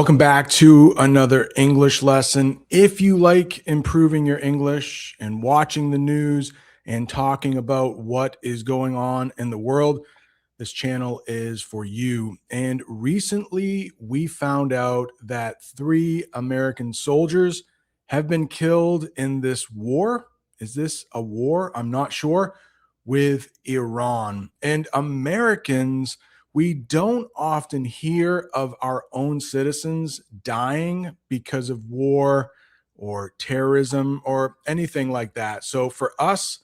Welcome back to another English lesson. If you like improving your English and watching the news and talking about what is going on in the world, this channel is for you. And recently, we found out that 3 American soldiers have been killed in this war. Is this a war? I'm not sure. With Iran. And Americans, we don't often hear of our own citizens dying because of war or terrorism or anything like that. So for us,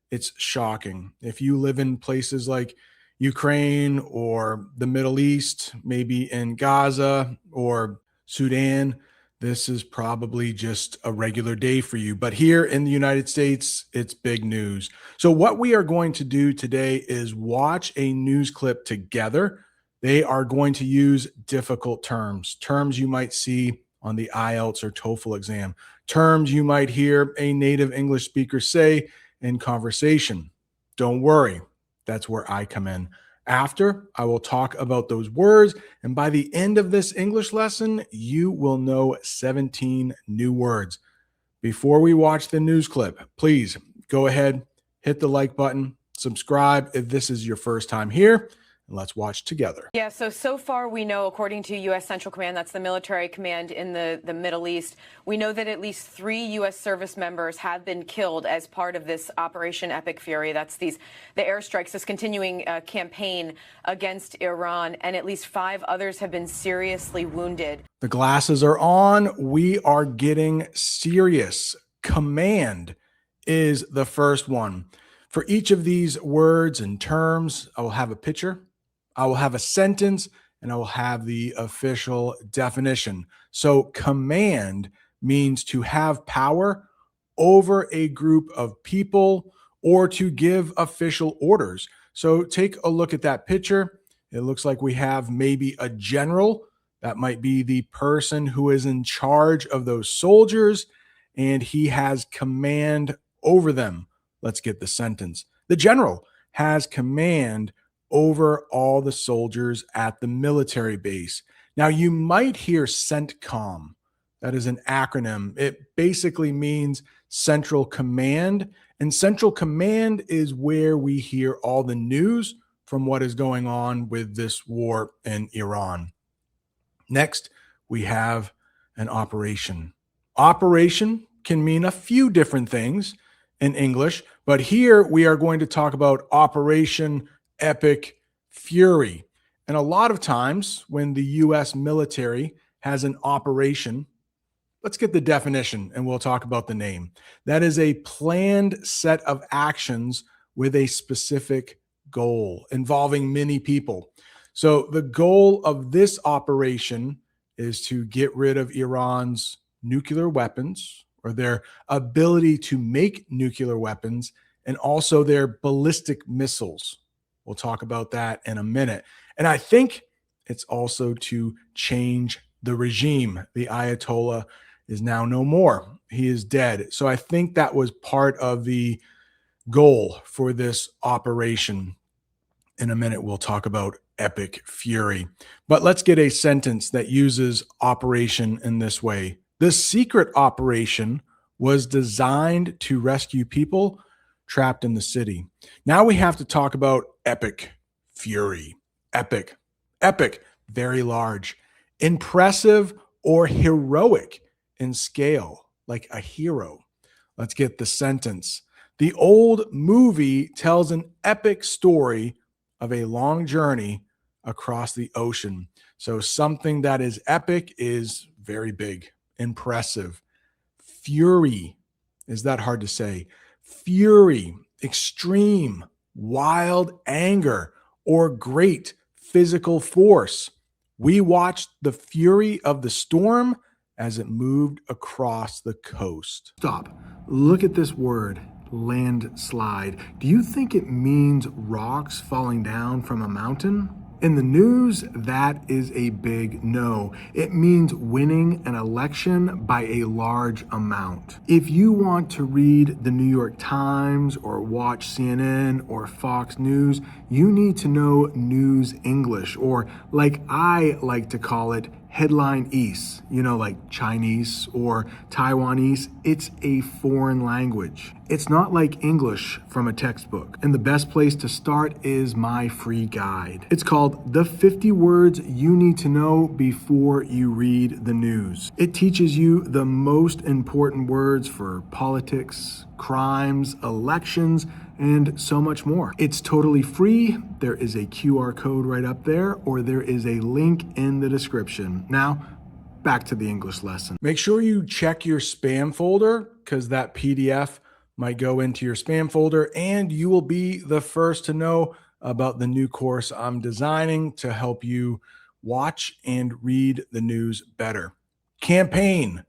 it's shocking. If you live in places like Ukraine or the Middle East, maybe in Gaza or Sudan, this is probably just a regular day for you. But here in the United States, it's big news. So, what we are going to do today is watch a news clip together. They are going to use difficult terms you might see on the IELTS or TOEFL exam, terms you might hear a native English speaker say in conversation. Don't worry, that's where I come in. After, I will talk about those words, and by the end of this English lesson, you will know 17 new words. Before we watch the news clip, please go ahead, hit the like button, subscribe if this is your first time here, and let's watch together. Yeah, so far we know, according to U.S. Central Command, that's the military command in the Middle East, we know that at least 3 U.S. service members have been killed as part of this Operation Epic Fury. That's the airstrikes, this continuing campaign against Iran, and at least 5 others have been seriously wounded. The glasses are on. We are getting serious. Command is the first one. For each of these words and terms, I will have a picture, I will have a sentence, and I will have the official definition. So command means to have power over a group of people or to give official orders. So take a look at that picture. It looks like we have maybe a general. That might be the person who is in charge of those soldiers, and he has command over them. Let's get the sentence. The general has command over all the soldiers at the military base. Now, you might hear CENTCOM. That is an acronym. It basically means Central Command, and Central Command is where we hear all the news from what is going on with this war in Iran. Next, we have an operation. Operation can mean a few different things in English, but here we are going to talk about Operation Epic Fury. And a lot of times when the US military has an operation, let's get the definition and we'll talk about the name. That is a planned set of actions with a specific goal involving many people. So the goal of this operation is to get rid of Iran's nuclear weapons or their ability to make nuclear weapons and also their ballistic missiles. We'll talk about that in a minute. And I think it's also to change the regime. The Ayatollah is now no more. He is dead. So I think that was part of the goal for this operation. In a minute, we'll talk about Epic Fury. But let's get a sentence that uses operation in this way. The secret operation was designed to rescue people trapped in the city. Now we have to talk about Epic Fury. Epic. Epic, very large. Impressive or heroic in scale, like a hero. Let's get the sentence. The old movie tells an epic story of a long journey across the ocean. So something that is epic is very big, impressive. Fury, is that hard to say? Fury, extreme, wild anger, or great physical force. We watched the fury of the storm as it moved across the coast. Stop. Look at this word, landslide. Do you think it means rocks falling down from a mountain? In the news, that is a big no. It means winning an election by a large amount. If you want to read the New York Times or watch CNN or Fox News, you need to know news English, or like I like to call it, Headline-ese, like Chinese or Taiwanese, it's a foreign language. It's not like English from a textbook. And the best place to start is my free guide. It's called The 50 Words You Need to Know Before You Read the News. It teaches you the most important words for politics, crimes, elections, and so much more. It's totally free. There is a QR code right up there, or there is a link in the description. Now, back to the English lesson. Make sure you check your spam folder because that PDF might go into your spam folder, and you will be the first to know about the new course I'm designing to help you watch and read the news better. Campaign.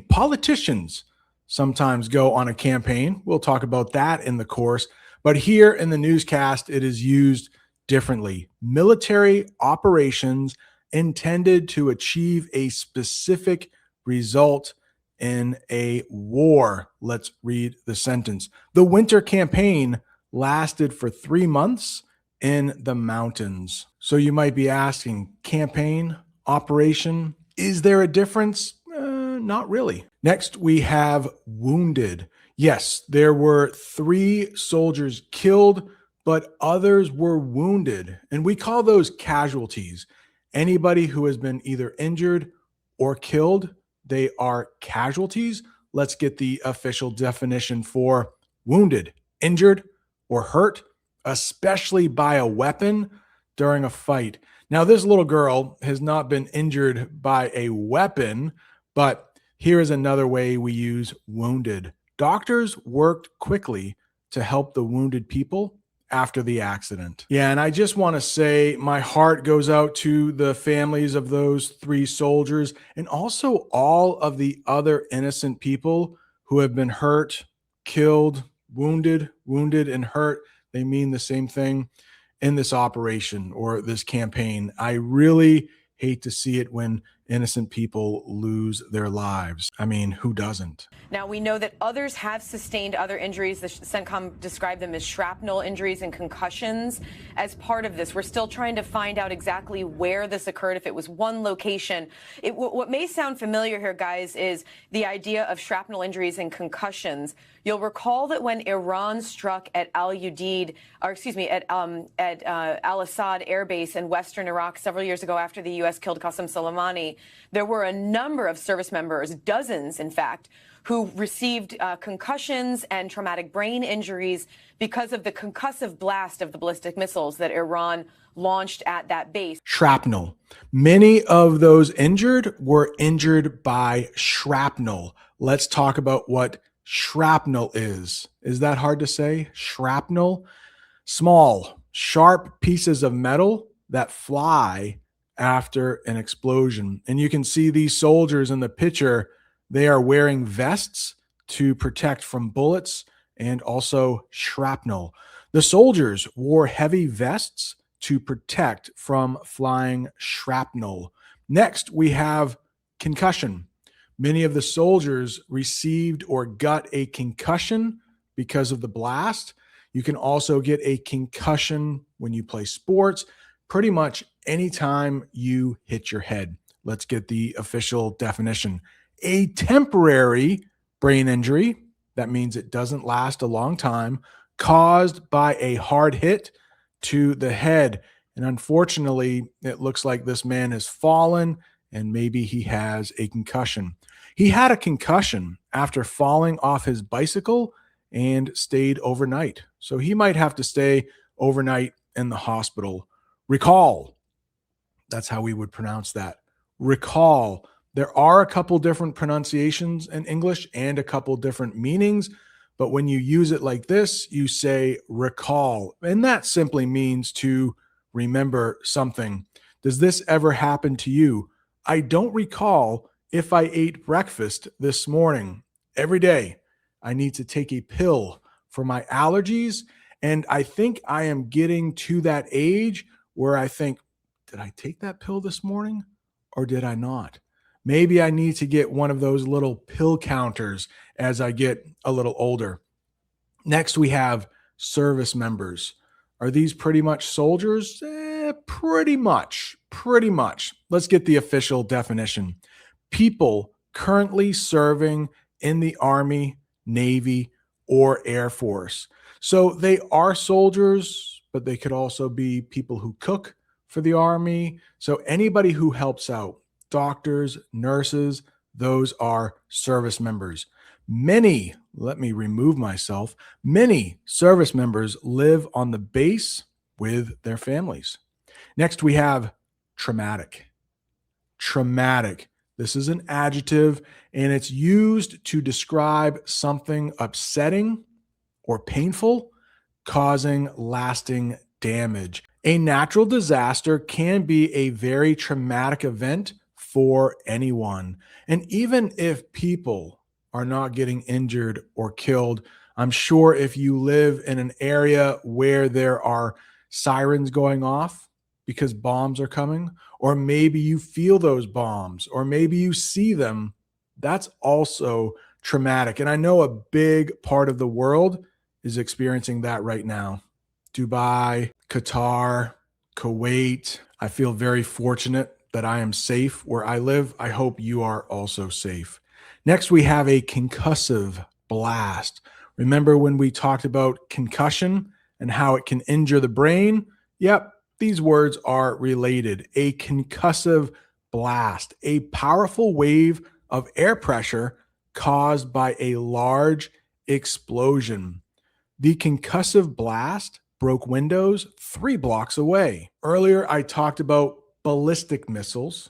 Politicians sometimes go on a campaign. We'll talk about that in the course. But here in the newscast, it is used differently. Military operations intended to achieve a specific result in a war. Let's read the sentence. The winter campaign lasted for 3 months in the mountains. So you might be asking, campaign, operation, is there a difference? Not really. Next, we have wounded. Yes, there were 3 soldiers killed, but others were wounded. And we call those casualties. Anybody who has been either injured or killed, they are casualties. Let's get the official definition for wounded, injured, or hurt, especially by a weapon during a fight. Now, this little girl has not been injured by a weapon, but here is another way we use wounded. Doctors worked quickly to help the wounded people after the accident. Yeah, and I just want to say my heart goes out to the families of those 3 soldiers and also all of the other innocent people who have been hurt, killed, wounded, and hurt. They mean the same thing in this operation or this campaign. I really hate to see it when innocent people lose their lives. I mean, who doesn't? Now, we know that others have sustained other injuries. The CENTCOM described them as shrapnel injuries and concussions as part of this. We're still trying to find out exactly where this occurred, if it was one location. What may sound familiar here, guys, is the idea of shrapnel injuries and concussions. You'll recall that when Iran struck at Al-Udeid, or excuse me, at Al-Assad Air Base in western Iraq several years ago after the U.S. killed Qasem Soleimani, there were a number of service members, dozens, in fact, who received concussions and traumatic brain injuries because of the concussive blast of the ballistic missiles that Iran launched at that base. Shrapnel. Many of those injured were injured by shrapnel. Let's talk about what shrapnel is. Is that hard to say? Shrapnel? Small, sharp pieces of metal that fly after an explosion. And you can see these soldiers in the picture. They are wearing vests to protect from bullets and also shrapnel. The soldiers wore heavy vests to protect from flying shrapnel. Next, we have concussion. Many of the soldiers received or got a concussion because of the blast. You can also get a concussion when you play sports, pretty much anytime you hit your head. Let's get the official definition. A temporary brain injury, that means it doesn't last a long time, caused by a hard hit to the head. And unfortunately, it looks like this man has fallen and maybe he has a concussion. He had a concussion after falling off his bicycle and stayed overnight. So he might have to stay overnight in the hospital. Recall. That's how we would pronounce that. Recall. There are a couple different pronunciations in English and a couple different meanings, but when you use it like this, you say recall, and that simply means to remember something. Does this ever happen to you? I don't recall if I ate breakfast this morning. Every day, I need to take a pill for my allergies, and I think I am getting to that age where I think, did I take that pill this morning or did I not? Maybe I need to get one of those little pill counters as I get a little older. Next, we have service members. Are these pretty much soldiers? Pretty much. Pretty much. Let's get the official definition. People currently serving in the Army, Navy, or Air Force. So they are soldiers, but they could also be people who cook for the Army. So anybody who helps out, doctors, nurses, those are service members. Many, let me remove myself, many service members live on the base with their families. Next, we have traumatic. Traumatic. This is an adjective and it's used to describe something upsetting or painful, causing lasting damage. A natural disaster can be a very traumatic event for anyone. And even if people are not getting injured or killed, I'm sure if you live in an area where there are sirens going off because bombs are coming, or maybe you feel those bombs, or maybe you see them, that's also traumatic. And I know a big part of the world is experiencing that right now. Dubai, Qatar, Kuwait. I feel very fortunate that I am safe where I live. I hope you are also safe. Next, we have a concussive blast. Remember when we talked about concussion and how it can injure the brain? Yep, these words are related. A concussive blast, a powerful wave of air pressure caused by a large explosion. The concussive blast broke windows 3 blocks away. Earlier, I talked about ballistic missiles.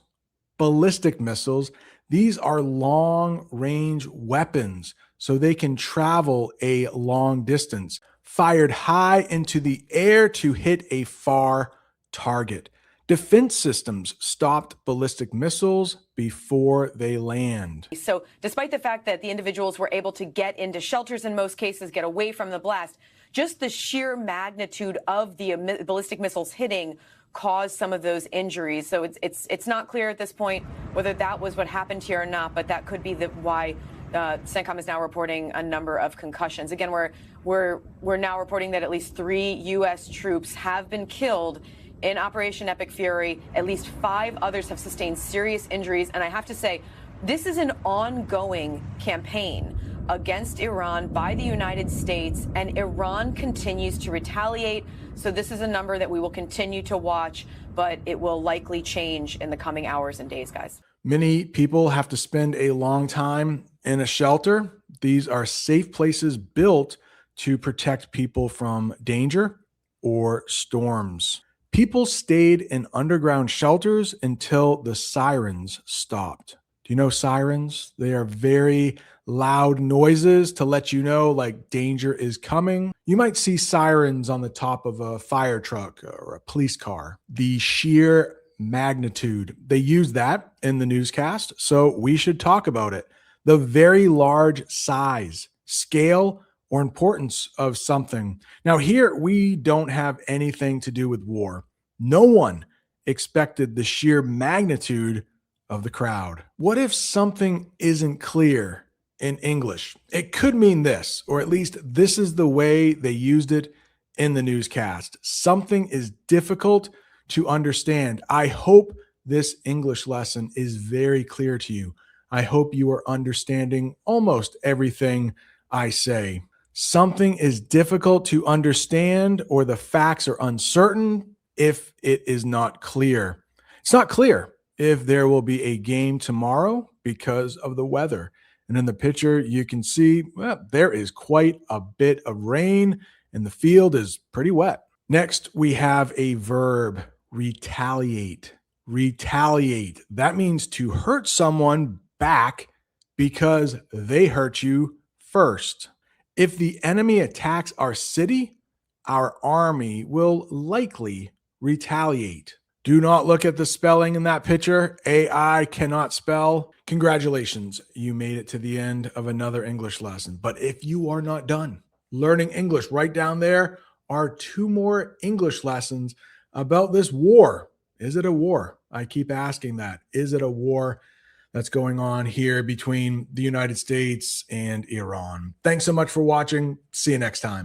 Ballistic missiles, these are long range weapons, so they can travel a long distance, fired high into the air to hit a far target. Defense systems stopped ballistic missiles before they land. So, despite the fact that the individuals were able to get into shelters in most cases, get away from the blast, just the sheer magnitude of the ballistic missiles hitting caused some of those injuries. So it's not clear at this point whether that was what happened here or not, but that could be why CENTCOM is now reporting a number of concussions. Again, we're now reporting that at least 3 U.S. troops have been killed in Operation Epic Fury. At least 5 others have sustained serious injuries. And I have to say, this is an ongoing campaign against Iran by the United States, and Iran continues to retaliate. So this is a number that we will continue to watch, but it will likely change in the coming hours and days, guys. Many people have to spend a long time in a shelter. These are safe places built to protect people from danger or storms. People stayed in underground shelters until the sirens stopped. Do you know sirens? They are very loud noises to let you know like danger is coming. You might see sirens on the top of a fire truck or a police car. The sheer magnitude, they use that in the newscast, so we should talk about it. The very large size, scale, or importance of something. Now, here we don't have anything to do with war. No one expected the sheer magnitude of the crowd. What if something isn't clear in English? It could mean this, or at least this is the way they used it in the newscast. Something is difficult to understand. I hope this English lesson is very clear to you. I hope you are understanding almost everything I say. Something is difficult to understand, or the facts are uncertain if it is not clear. It's not clear if there will be a game tomorrow because of the weather. And in the picture, you can see there is quite a bit of rain and the field is pretty wet. Next, we have a verb, retaliate. Retaliate. That means to hurt someone back because they hurt you first. If the enemy attacks our city, our army will likely retaliate. Do not look at the spelling in that picture. AI cannot spell. Congratulations, you made it to the end of another English lesson. But if you are not done learning English, right down there are 2 more English lessons about this war. Is it a war? I keep asking that. Is it a war that's going on here between the United States and Iran? Thanks so much for watching. See you next time.